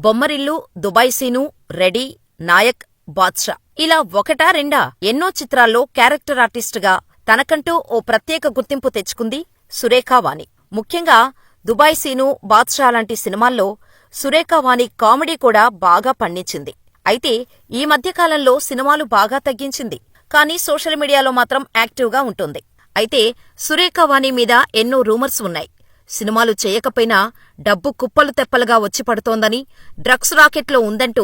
Bommarillu, Dubai Seenu, Ready, Nayak, Baadshah ఇలా ఒకటా రెండా ఎన్నో చిత్రాల్లో క్యారెక్టర్ ఆర్టిస్టుగా తనకంటూ ఓ ప్రత్యేక గుర్తింపు తెచ్చుకుంది సురేఖా వాణి. ముఖ్యంగా దుబాయ్ సీను, బాద్షా లాంటి సినిమాల్లో సురేఖా వాణి కామెడీ కూడా బాగా పండించింది. అయితే ఈ మధ్యకాలంలో సినిమాలు బాగా తగ్గించింది. కానీ సోషల్ మీడియాలో మాత్రం యాక్టివ్గా ఉంటుంది. అయితే సురేఖా వాణి మీద ఎన్నో రూమర్స్ ఉన్నాయి. సినిమాలు చేయకపోయినా డబ్బు కుప్పలు తెప్పలుగా వచ్చి పడుతోందని, డ్రగ్స్ రాకెట్లో ఉందంటూ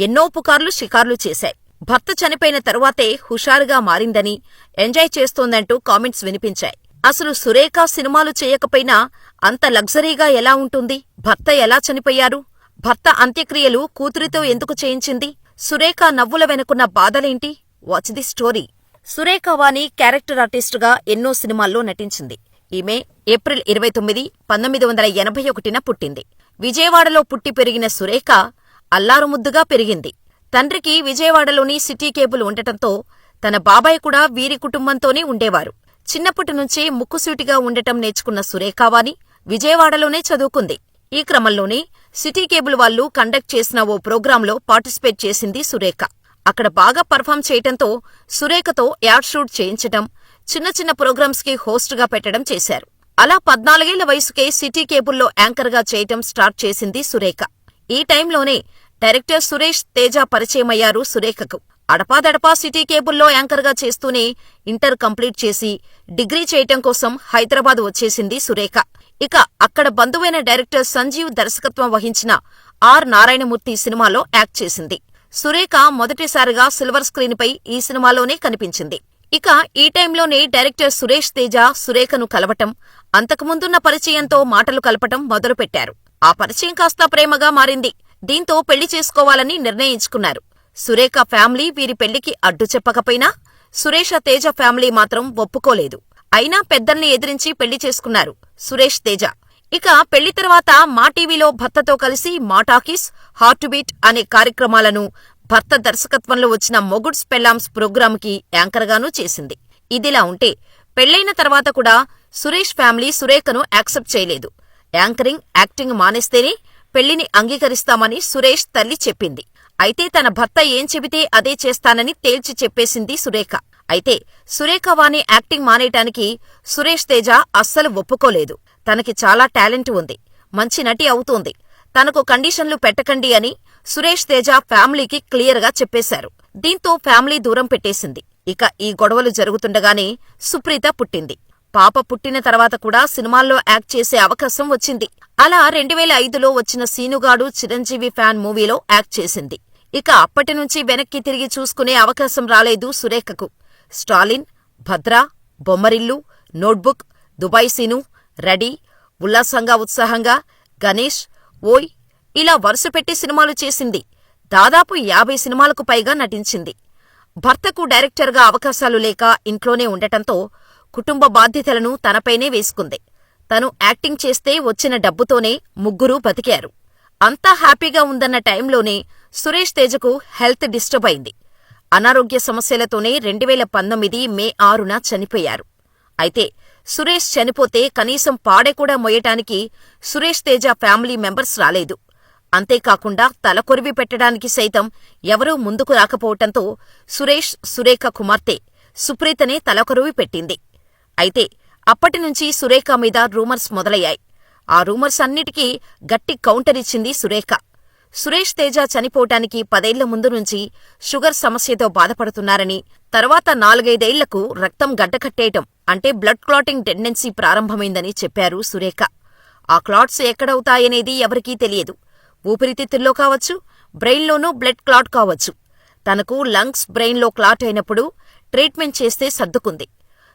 ఎన్నో పుకార్లు షికార్లు చేశాయి. భర్త చనిపోయిన తరువాతే హుషారుగా మారిందని, ఎంజాయ్ చేస్తోందంటూ కామెంట్స్ వినిపించాయి. అసలు సురేఖ సినిమాలు చేయకపోయినా అంత లగ్జరీగా ఎలా ఉంటుంది? భర్త ఎలా చనిపోయారు? భర్త అంత్యక్రియలు కూతురితో ఎందుకు చేయించింది? సురేఖ నవ్వుల వెనుకున్న బాధలేంటి? Watch the story. Surekha Vani character ఆర్టిస్టుగా ఎన్నో సినిమాల్లో నటించింది. ఈమె ఏప్రిల్ 29, 1981న పుట్టింది. విజయవాడలో పుట్టి పెరిగిన సురేఖ అల్లారుముద్దుగా పెరిగింది. తండ్రికి విజయవాడలోని సిటీ కేబుల్ ఉండటంతో తన బాబాయ్ కూడా వీరి కుటుంబంతోనే ఉండేవారు. చిన్నప్పటినుంచే ముక్కుసూటిగా ఉండటం నేర్చుకున్న సురేఖా వాణి విజయవాడలోనే చదువుకుంది. ఈ క్రమంలోనే సిటీ కేబుల్ వాళ్లు కండక్ట్ చేసిన ఓ ప్రోగ్రాంలో పార్టిసిపేట్ చేసింది సురేఖ. అక్కడ బాగా పర్ఫామ్ చేయటంతో సురేఖతో యాడ్ షూట్ చేయించటం, చిన్న చిన్న ప్రోగ్రామ్స్ కి హోస్ట్ గా పెట్టడం చేశారు. అలా 14 ఏళ్ల వయసుకే సిటీ కేబుల్లో యాంకర్ గా చేయటం స్టార్ట్ చేసింది సురేఖ. ఈ టైంలోనే డైరెక్టర్ సురేష్ తేజ పరిచయమయ్యారు సురేఖకు. అడపాదడపా సిటీ కేబుల్లో యాంకర్ గా చేస్తూనే ఇంటర్ కంప్లీట్ చేసి డిగ్రీ చేయటం కోసం హైదరాబాద్ వచ్చేసింది సురేఖ. ఇక అక్కడ బంధువైన డైరెక్టర్ సంజీవ్ దర్శకత్వం వహించిన ఆర్ నారాయణమూర్తి సినిమాలో యాక్ట్ చేసింది. సురేఖ మొదటిసారిగా సిల్వర్ స్క్రీన్ పై ఈ సినిమాలోనే కనిపించింది. ఇక ఈ టైంలోనే డైరెక్టర్ సురేష్ తేజ సురేఖను కలవటం, అంతకుముందున్న పరిచయంతో మాటలు కలపటం మొదలుపెట్టారు. ఆ పరిచయం కాస్త ప్రేమగా మారింది. దీంతో పెళ్లి చేసుకోవాలని నిర్ణయించుకున్నారు. సురేఖ ఫ్యామిలీ వీరి పెళ్లికి అడ్డు చెప్పకపోయినా సురేష తేజ ఫ్యామిలీ మాత్రం ఒప్పుకోలేదు. అయినా పెద్దల్ని ఎదిరించి పెళ్లి చేసుకున్నారు సురేష్ తేజ. ఇక పెళ్లి తర్వాత మా టీవీలో భర్తతో కలిసి మా టాకీస్, హార్ట్ బీట్ అనే కార్యక్రమాలను, భర్త దర్శకత్వంలో వచ్చిన మొగుడ్స్ పెళ్లాంస్ ప్రోగ్రాంకి యాంకర్గానూ చేసింది. ఇదిలా ఉంటే పెళ్లైన తర్వాత కూడా సురేష్ ఫ్యామిలీ సురేఖను యాక్సెప్ట్ చేయలేదు. యాంకరింగ్, యాక్టింగ్ మానేస్తేనే పెళ్లిని అంగీకరిస్తామని సురేష్ తల్లి చెప్పింది. అయితే తన భర్త ఏం చెబితే అదే చేస్తానని తేల్చి చెప్పేసింది సురేఖ. అయితే సురేఖ వాణి యాక్టింగ్ మానేయటానికి సురేష్ తేజ అస్సలు ఒప్పుకోలేదు. తనకి చాలా టాలెంట్ ఉంది, మంచి నటి అవుతోంది, తనకు కండిషన్లు పెట్టకండి అని సురేష్ తేజ ఫ్యామిలీకి క్లియర్ గా చెప్పేశారు. దీంతో ఫ్యామిలీ దూరం పెట్టేసింది. ఇక ఈ గొడవలు జరుగుతుండగానే సుప్రీత పుట్టింది. పాప పుట్టిన తర్వాత కూడా సినిమాల్లో యాక్ట్ చేసే అవకాశం వచ్చింది. అలా 2005లో వచ్చిన సీనుగాడు చిరంజీవి ఫ్యాన్ మూవీలో యాక్ట్ చేసింది. ఇక అప్పటినుంచి వెనక్కి తిరిగి చూసుకునే అవకాశం రాలేదు సురేఖకు. Stalin, Bhadra, Bommarillu, notebook, Dubai Seenu, ready, Ullasamga Utsahamga, Ganesh, ఓయ్ ఇలా వరుసపెట్టి సినిమాలు చేసింది. దాదాపు 50 సినిమాలకు పైగా నటించింది. భర్తకు డైరెక్టర్గా అవకాశాలు లేక ఇంట్లోనే ఉండటంతో కుటుంబ బాధ్యతలను తనపైనే వేసుకుంది. తను యాక్టింగ్ చేస్తే వచ్చిన డబ్బుతోనే ముగ్గురూ బతికారు. అంతా హ్యాపీగా ఉందన్న టైంలోనే సురేష్ తేజకు హెల్త్ డిస్టర్బ్ అయింది. అనారోగ్య సమస్యలతోనే 2019 మే 6న చనిపోయారు. అయితే సురేష్ చనిపోతే కనీసం పాడె కూడా మోయటానికి సురేష్ తేజ ఫ్యామిలీ మెంబర్స్ రాలేదు. అంతేకాకుండా తలకొరివి పెట్టడానికి సైతం ఎవరూ ముందుకు రాకపోవటంతో సురేష్, సురేఖ కుమార్తె సుప్రీతనే తలకొరివి పెట్టింది. అయితే అప్పటినుంచి సురేఖ మీద రూమర్స్ మొదలయ్యాయి. ఆ రూమర్స్ అన్నిటికీ గట్టి కౌంటర్ ఇచ్చింది సురేఖ. సురేష్ తేజ చనిపోవటానికి 10 ఏళ్ల ముందు నుంచి షుగర్ సమస్యతో బాధపడుతున్నారని, తర్వాత 4-5 ఏళ్లకు రక్తం గడ్డకట్టేయటం అంటే బ్లడ్ క్లాటింగ్ టెండెన్సీ ప్రారంభమైందని చెప్పారు సురేఖ. ఆ క్లాట్స్ ఎక్కడవుతాయనేది ఎవరికీ తెలియదు. ఊపిరితిత్తుల్లో కావచ్చు, బ్రెయిన్లోనూ బ్లడ్ క్లాట్ కావచ్చు. తనకు లంగ్స్, బ్రెయిన్లో క్లాట్ అయినప్పుడు ట్రీట్మెంట్ చేస్తే సర్దుకుంది.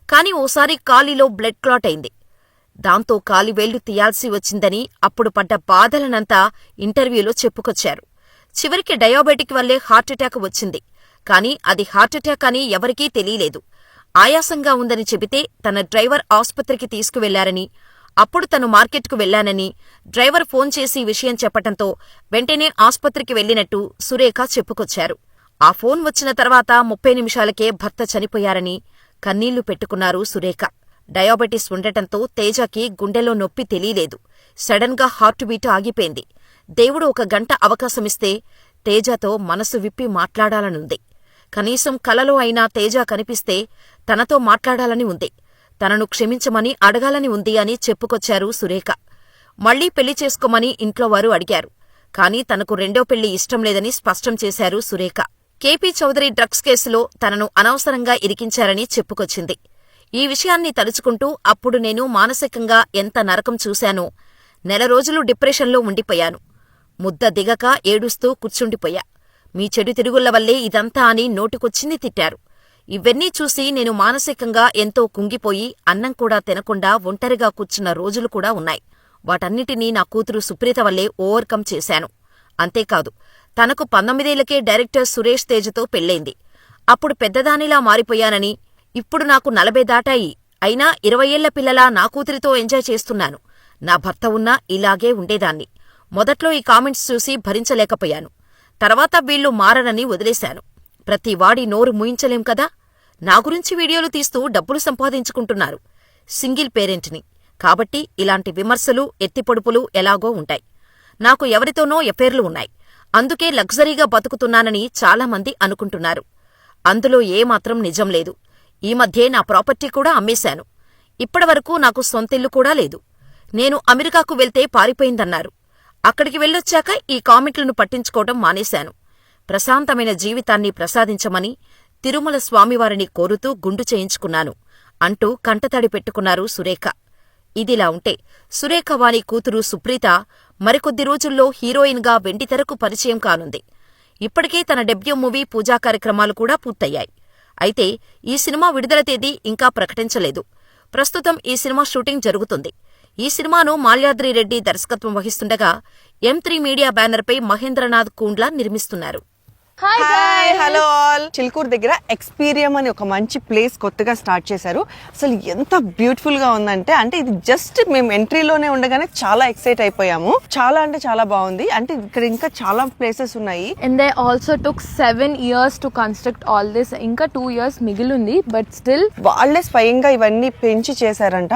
కాని ఓసారి కాలిలో బ్లడ్ క్లాట్ అయింది. దాంతో కాలివేళ్లు తీయాల్సి వచ్చిందని అప్పుడు పడ్డ బాధలనంతా ఇంటర్వ్యూలో చెప్పుకొచ్చారు. చివరికి డయాబెటిక్ వల్లే హార్ట్అటాక్ వచ్చింది. కాని అది హార్ట్అటాక్ అని ఎవరికీ తెలియలేదు. ఆయాసంగా ఉందని చెబితే తన డ్రైవర్ ఆస్పత్రికి తీసుకువెళ్లారని, అప్పుడు తను మార్కెట్కు వెళ్లానని డ్రైవర్ ఫోన్ చేసి విషయం చెప్పటంతో వెంటనే ఆస్పత్రికి వెళ్లినట్టు సురేఖ చెప్పుకొచ్చారు. ఆ ఫోన్ వచ్చిన తర్వాత 30 నిమిషాలకే భర్త చనిపోయారని కన్నీళ్లు పెట్టుకున్నారు సురేఖ. డయాబెటిస్ ఉండటంతో తేజకి గుండెలో నొప్పి తెలీలేదు. సడన్ గా హార్ట్ బీట్ ఆగిపోయింది. దేవుడు 1 గంట అవకాశమిస్తే తేజతో మనసు విప్పి మాట్లాడాలనుంది. కనీసం కలలో అయినా తేజ కనిపిస్తే తనతో మాట్లాడాలని ఉంది. తనను క్షమించమని అడగాలని ఉంది అని చెప్పుకొచ్చారు సురేఖ. మళ్లీ పెళ్లి చేసుకోమని ఇంట్లోవారు అడిగారు. కానీ తనకు రెండో పెళ్లి ఇష్టం లేదని స్పష్టం చేశారు సురేఖ. కేపీ చౌదరి డ్రగ్స్ కేసులో తనను అనవసరంగా ఇరికించారని చెప్పుకొచ్చింది. ఈ విషయాన్ని తలుచుకుంటూ అప్పుడు నేను మానసికంగా ఎంత నరకం చూశానో, 1 నెల రోజులు డిప్రెషన్లో ఉండిపోయాను. ముద్ద దిగక ఏడుస్తూ కూర్చుండిపోయా. మీ చెడు తిరుగుళ్ల వల్లే ఇదంతా అని నోటికొచ్చింది తిట్టారు. ఇవన్నీ చూసి నేను మానసికంగా ఎంతో కుంగిపోయి అన్నం కూడా తినకుండా ఒంటరిగా కూర్చున్న రోజులు కూడా ఉన్నాయి. వాటన్నిటినీ నా కూతురు సుప్రీత వల్లే ఓవర్కమ్ చేశాను. అంతేకాదు, తనకు 19 ఏళ్లకే డైరెక్టర్ సురేష్ తేజతో పెళ్లైంది. అప్పుడు పెద్దదానిలా మారిపోయానని, ఇప్పుడు నాకు 40 దాటాయి, అయినా 20 ఏళ్ల పిల్లలా నా కూతురితో ఎంజాయ్ చేస్తున్నాను. నా భర్త ఉన్నా ఇలాగే ఉండేదాన్ని. మొదట్లో ఈ కామెంట్స్ చూసి భరించలేకపోయాను. తర్వాత వీళ్లు మారనని వదిలేశాను. ప్రతి వాడి నోరు మూయించలేం కదా. నా గురించి వీడియోలు తీస్తూ డబ్బులు సంపాదించుకుంటున్నారు. సింగిల్ పేరెంట్ని కాబట్టి ఇలాంటి విమర్శలు, ఎత్తిపొడుపులు ఎలాగో ఉంటాయి. నాకు ఎవరితోనో ఎఫైర్లు ఉన్నాయి. అందుకే లగ్జరీగా బతుకుతున్నానని చాలామంది అనుకుంటున్నారు. అందులో ఏమాత్రం నిజం లేదు. ఈ మధ్యే నా ప్రాపర్టీ కూడా అమ్మేశాను. ఇప్పటివరకు నాకు సొంతిల్లు కూడా లేదు. నేను అమెరికాకు వెళ్తే పారిపోయిందన్నారు. అక్కడికి వెళ్ళొచ్చాక ఈ కామెంట్లను పట్టించుకోవడం మానేశాను. ప్రశాంతమైన జీవితాన్ని ప్రసాదించమని తిరుమల స్వామివారిని కోరుతూ గుండు చేయించుకున్నాను అంటూ కంటతడి పెట్టుకున్నారు సురేఖ. ఇదిలా ఉంటే సురేఖ వాణి కూతురు సుప్రీత మరికొద్ది రోజుల్లో హీరోయిన్గా వెండితెరకు పరిచయం కానుంది. ఇప్పటికే తన డెబ్యూ మూవీ పూజా కార్యక్రమాలు కూడా పూర్తయ్యాయి. అయితే ఈ సినిమా విడుదల తేదీ ఇంకా ప్రకటించలేదు. ప్రస్తుతం ఈ సినిమా షూటింగ్ జరుగుతుంది. ఈ సినిమాను మాల్యాద్రి రెడ్డి దర్శకత్వం వహిస్తుండగా M3 మీడియా బ్యానర్పై మహేంద్రనాథ్ కూండ్లా నిర్మిస్తున్నారు. Hi hello all. చిల్కూరు దగ్గర ఎక్స్పీరియం అని ఒక మంచి ప్లేస్ కొత్తగా స్టార్ట్ చేశారు. అసలు ఎంత బ్యూటిఫుల్ గా ఉందంటే, ఇది జస్ట్ మేము ఎంట్రీలోనే ఉండగానే చాలా ఎక్సైట్ అయిపోయాము. చాలా అంటే చాలా బాగుంది. అంటే ఇక్కడ ఇంకా చాలా ప్లేసెస్ ఉన్నాయి. And they also took 7 years to construct all this. ఇంకా 2 years మిగిలింది, బట్ స్టిల్ వాళ్ళే స్వయంగా ఇవన్నీ పెంచి చేశారంట.